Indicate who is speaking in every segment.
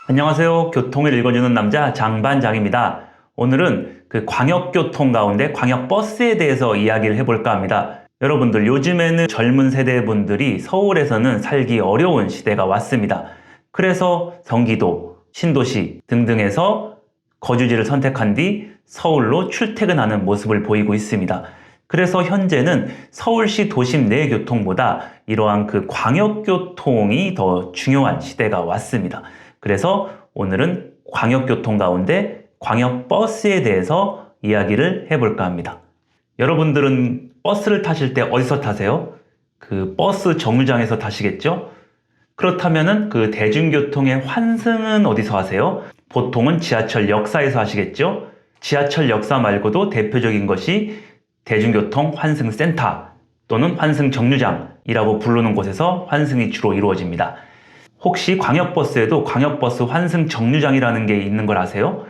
Speaker 1: 안녕하세요. 교통을 읽어주는 남자 장반장입니다. 오늘은 그 광역교통 가운데 광역버스에 대해서 이야기를 해볼까 합니다. 여러분들 요즘에는 젊은 세대 분들이 서울에서는 살기 어려운 시대가 왔습니다. 그래서 경기도, 신도시 등등에서 거주지를 선택한 뒤 서울로 출퇴근하는 모습을 보이고 있습니다. 그래서 현재는 서울시 도심 내 교통보다 이러한 그 광역교통이 더 중요한 시대가 왔습니다. 그래서 오늘은 광역교통 가운데 광역버스에 대해서 이야기를 해볼까 합니다. 여러분들은 버스를 타실 때 어디서 타세요? 그 버스 정류장에서 타시겠죠? 그렇다면은 그 대중교통의 환승은 어디서 하세요? 보통은 지하철 역사에서 하시겠죠? 지하철 역사 말고도 대표적인 것이 대중교통 환승센터 또는 환승정류장이라고 부르는 곳에서 환승이 주로 이루어집니다. 혹시 광역버스에도 광역버스 환승정류장이라는 게 있는 걸 아세요?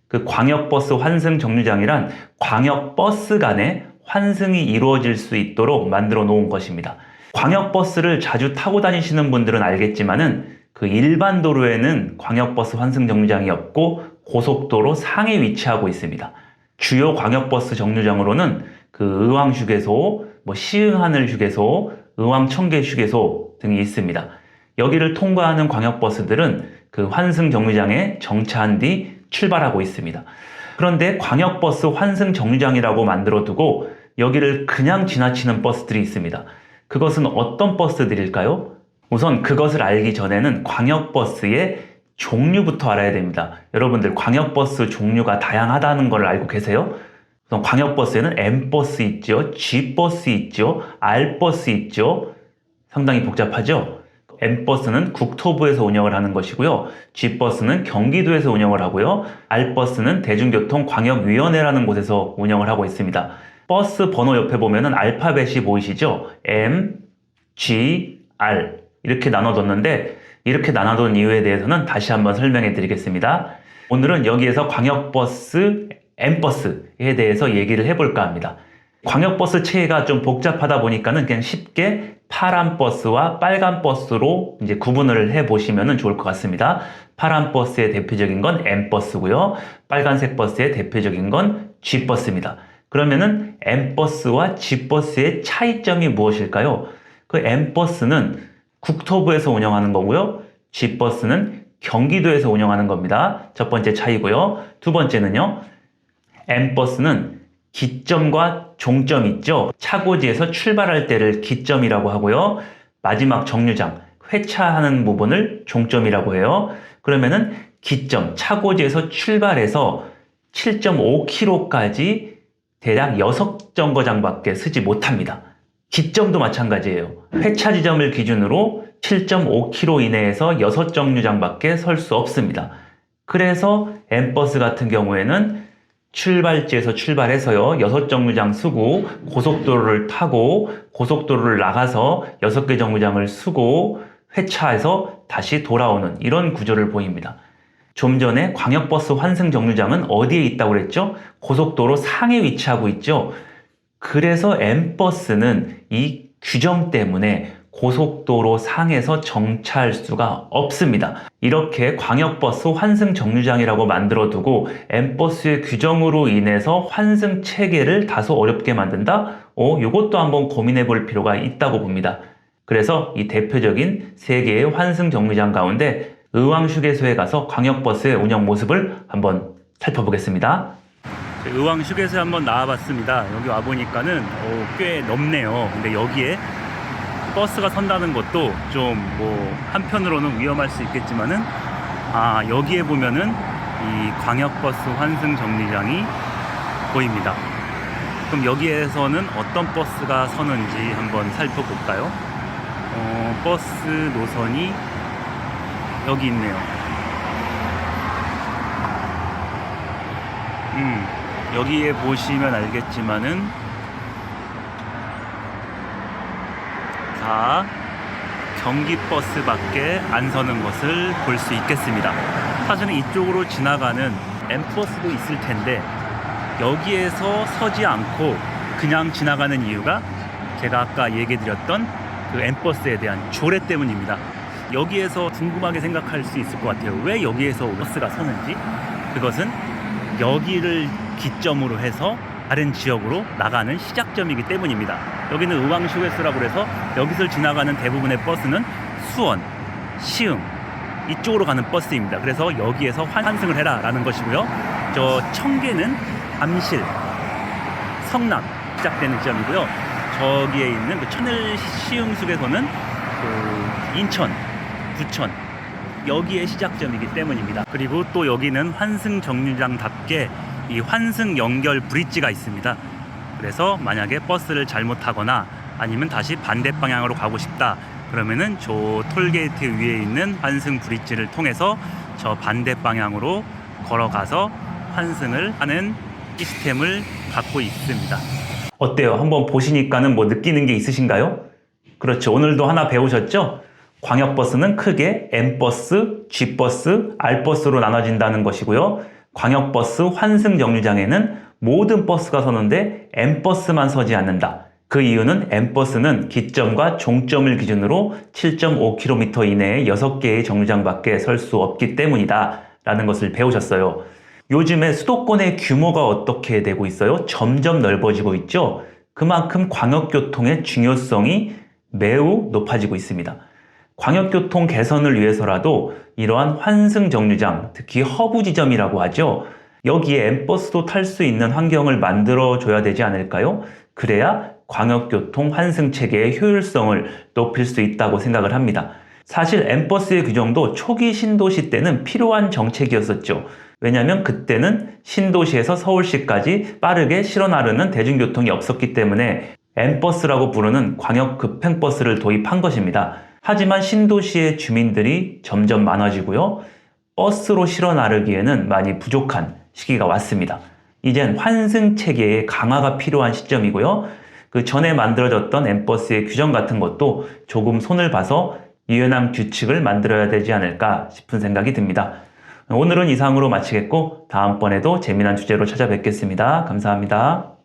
Speaker 1: 그 광역버스 환승정류장이란 광역버스 간에 환승이 이루어질 수 있도록 만들어 놓은 것입니다. 광역버스를 자주 타고 다니시는 분들은 알겠지만은 그 일반 도로에는 광역버스 환승정류장이 없고 고속도로 상에 위치하고 있습니다. 주요 광역버스 정류장으로는 그 의왕휴게소, 시흥하늘휴게소, 의왕청계휴게소 등이 있습니다. 여기를 통과하는 광역버스들은 그 환승정류장에 정차한 뒤 출발하고 있습니다. 그런데 광역버스 환승정류장이라고 만들어두고 여기를 그냥 지나치는 버스들이 있습니다. 그것은 어떤 버스들일까요? 우선 그것을 알기 전에는 광역버스의 종류부터 알아야 됩니다. 여러분들 광역버스 종류가 다양하다는 걸 알고 계세요? 우선 광역버스에는 M버스 있죠, G버스 있죠, R버스 있죠. 상당히 복잡하죠? M버스는 국토부에서 운영을 하는 것이고요. G버스는 경기도에서 운영을 하고요. R버스는 대중교통광역위원회라는 곳에서 운영을 하고 있습니다. 버스 번호 옆에 보면은 알파벳이 보이시죠? M, G, R 이렇게 나눠뒀는데 이렇게 나눠둔 이유에 대해서는 다시 한번 설명해 드리겠습니다. 오늘은 여기에서 광역버스, M버스에 대해서 얘기를 해볼까 합니다. 광역버스 체계가 좀 복잡하다 보니까는 그냥 쉽게 파란 버스와 빨간 버스로 이제 구분을 해 보시면 좋을 것 같습니다. 파란 버스의 대표적인 건 M버스고요. 빨간색 버스의 대표적인 건 G버스입니다. 그러면은 M버스와 G버스의 차이점이 무엇일까요? 그 M버스는 국토부에서 운영하는 거고요. G버스는 경기도에서 운영하는 겁니다. 첫 번째 차이고요. 두 번째는요. M버스는 기점과 종점 있죠. 차고지에서 출발할 때를 기점이라고 하고요. 마지막 정류장, 회차하는 부분을 종점이라고 해요. 그러면은 기점, 차고지에서 출발해서 7.5km까지 대략 6정거장밖에 서지 못합니다. 기점도 마찬가지예요. 회차 지점을 기준으로 7.5km 이내에서 6정류장밖에 설 수 없습니다. 그래서 M버스 같은 경우에는 출발지에서 출발해서요, 6정류장 쓰고 고속도로를 타고 고속도로를 나가서 6개 정류장을 쓰고 회차해서 다시 돌아오는 이런 구조를 보입니다. 좀 전에 광역버스 환승정류장은 어디에 있다고 그랬죠? 고속도로 상에 위치하고 있죠. 그래서 M버스는 이 규정 때문에 고속도로 상에서 정차할 수가 없습니다. 이렇게 광역버스 환승정류장이라고 만들어두고 M버스의 규정으로 인해서 환승 체계를 다소 어렵게 만든다? 이것도 한번 고민해 볼 필요가 있다고 봅니다. 그래서 이 대표적인 세 개의 환승정류장 가운데 의왕휴게소에 가서 광역버스의 운영 모습을 한번 살펴보겠습니다. 의왕휴게소에 한번 나와봤습니다. 여기 와보니까는 꽤 넓네요. 근데 여기에 버스가 선다는 것도 좀 한편으로는 위험할 수 있겠지만은 여기에 보면은 이 광역버스 환승 정류장이 보입니다. 그럼 여기에서는 어떤 버스가 서는지 한번 살펴볼까요? 버스 노선이 여기 있네요. 여기에 보시면 알겠지만은 다 경기버스밖에 안 서는 것을 볼 수 있겠습니다. 사실은 이쪽으로 지나가는 M버스도 있을 텐데 여기에서 서지 않고 그냥 지나가는 이유가 제가 아까 얘기 드렸던 그 M버스에 대한 조례 때문입니다. 여기에서 궁금하게 생각할 수 있을 것 같아요. 왜 여기에서 버스가 서는지. 그것은 여기를 기점으로 해서 다른 지역으로 나가는 시작점이기 때문입니다. 여기는 의왕휴게소라고 해서 여기서 지나가는 대부분의 버스는 수원, 시흥 이쪽으로 가는 버스입니다. 그래서 여기에서 환승을 해라 라는 것이고요. 저 청계는 암실, 성남 시작되는 지점이고요. 저기에 있는 그 천일 시흥휴게소는 그 인천, 부천 여기에 시작점이기 때문입니다. 그리고 또 여기는 환승 정류장답게 이 환승 연결 브릿지가 있습니다. 그래서 만약에 버스를 잘못 타거나 아니면 다시 반대 방향으로 가고 싶다 그러면은 저 톨게이트 위에 있는 환승 브릿지를 통해서 저 반대 방향으로 걸어가서 환승을 하는 시스템을 갖고 있습니다. 어때요? 한번 보시니까는 뭐 느끼는 게 있으신가요? 그렇죠. 오늘도 하나 배우셨죠? 광역버스는 크게 M버스, G버스, R버스로 나눠진다는 것이고요. 광역버스 환승 정류장에는 모든 버스가 서는데 M버스만 서지 않는다. 그 이유는 M버스는 기점과 종점을 기준으로 7.5km 이내에 6개의 정류장밖에 설 수 없기 때문이다 라는 것을 배우셨어요. 요즘에 수도권의 규모가 어떻게 되고 있어요? 점점 넓어지고 있죠? 그만큼 광역교통의 중요성이 매우 높아지고 있습니다. 광역교통 개선을 위해서라도 이러한 환승 정류장, 특히 허브 지점이라고 하죠. 여기에 M버스도 탈 수 있는 환경을 만들어줘야 되지 않을까요? 그래야 광역교통 환승 체계의 효율성을 높일 수 있다고 생각을 합니다. 사실 M버스의 규정도 초기 신도시 때는 필요한 정책이었었죠. 왜냐하면 그때는 신도시에서 서울시까지 빠르게 실어 나르는 대중교통이 없었기 때문에 M버스라고 부르는 광역 급행버스를 도입한 것입니다. 하지만 신도시의 주민들이 점점 많아지고요. 버스로 실어 나르기에는 많이 부족한 시기가 왔습니다. 이젠 환승 체계의 강화가 필요한 시점이고요. 그 전에 만들어졌던 M버스의 규정 같은 것도 조금 손을 봐서 유연한 규칙을 만들어야 되지 않을까 싶은 생각이 듭니다. 오늘은 이상으로 마치겠고 다음번에도 재미난 주제로 찾아뵙겠습니다. 감사합니다.